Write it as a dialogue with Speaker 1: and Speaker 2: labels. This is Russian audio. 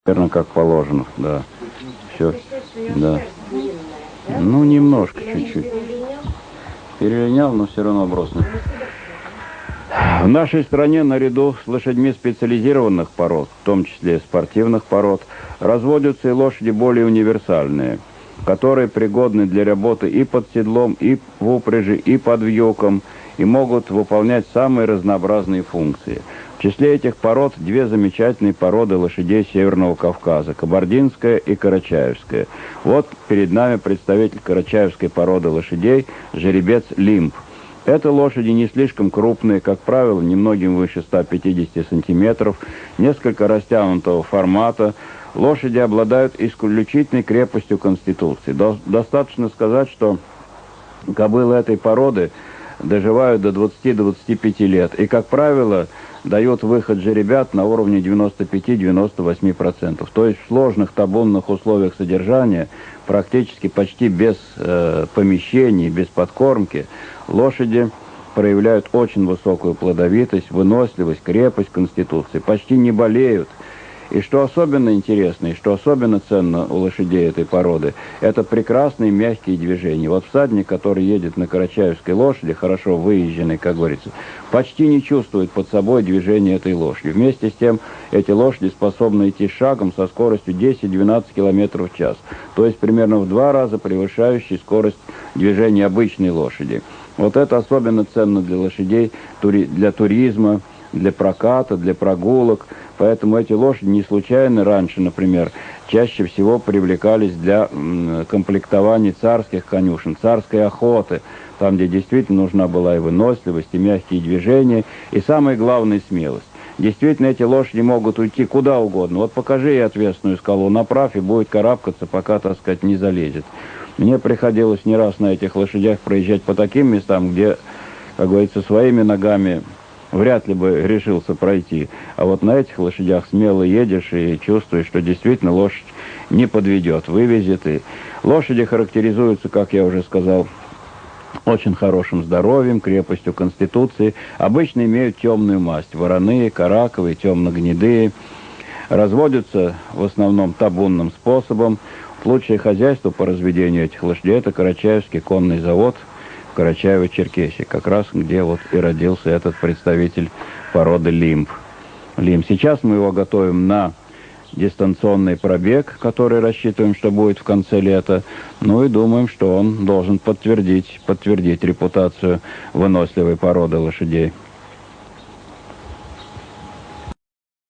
Speaker 1: Наверное, как положено, да. Все, да. Ну, немножко, чуть-чуть. Перелинял, но все равно бросный. В нашей стране наряду с лошадьми специализированных пород, в том числе спортивных пород, разводятся и лошади более универсальные, которые пригодны для работы и под седлом, и в упряжи, и под вьюком, и могут выполнять самые разнообразные функции. В числе этих пород две замечательные породы лошадей Северного Кавказа – кабардинская и карачаевская. Вот перед нами представитель карачаевской породы лошадей – жеребец Лимб. Это лошади не слишком крупные, как правило, немногим выше 150 сантиметров, несколько растянутого формата. Лошади обладают исключительной крепостью конституции. Достаточно сказать, что кобылы этой породы доживают до 20-25 лет и, как правило, дают выход жеребят на уровне 95-98%. То есть в сложных табунных условиях содержания, практически почти без помещений, без подкормки, лошади проявляют очень высокую плодовитость, выносливость, крепость конституции, почти не болеют. И что особенно интересно, и что особенно ценно у лошадей этой породы, это прекрасные мягкие движения. Вот всадник, который едет на карачаевской лошади, хорошо выезженной, как говорится, почти не чувствует под собой движения этой лошади. Вместе с тем, эти лошади способны идти шагом со скоростью 10-12 км в час, то есть примерно в 2 раза превышающей скорость движения обычной лошади. Вот это особенно ценно для лошадей, для туризма, для проката, для прогулок. Поэтому эти лошади не случайно раньше, например, чаще всего привлекались для комплектования царских конюшен, царской охоты, там, где действительно нужна была и выносливость, и мягкие движения, и самое главное, смелость. Действительно, эти лошади могут уйти куда угодно. Вот покажи ей отвесную скалу, направь, и будет карабкаться, пока, так сказать, не залезет. Мне приходилось не раз на этих лошадях проезжать по таким местам, где, как говорится, своими ногами вряд ли бы решился пройти. А вот на этих лошадях смело едешь и чувствуешь, что действительно лошадь не подведет, вывезет. И лошади характеризуются, как я уже сказал, очень хорошим здоровьем, крепостью конституции. Обычно имеют темную масть. Вороные, караковые, темно-гнедые. Разводятся в основном табунным способом. В случае хозяйства по разведению этих лошадей это Карачаевский конный завод в Карачаево-Черкесии, как раз где вот и родился этот представитель породы Лимб. Сейчас мы его готовим на дистанционный пробег, который рассчитываем, что будет в конце лета. Ну и думаем, что он должен подтвердить репутацию выносливой породы лошадей.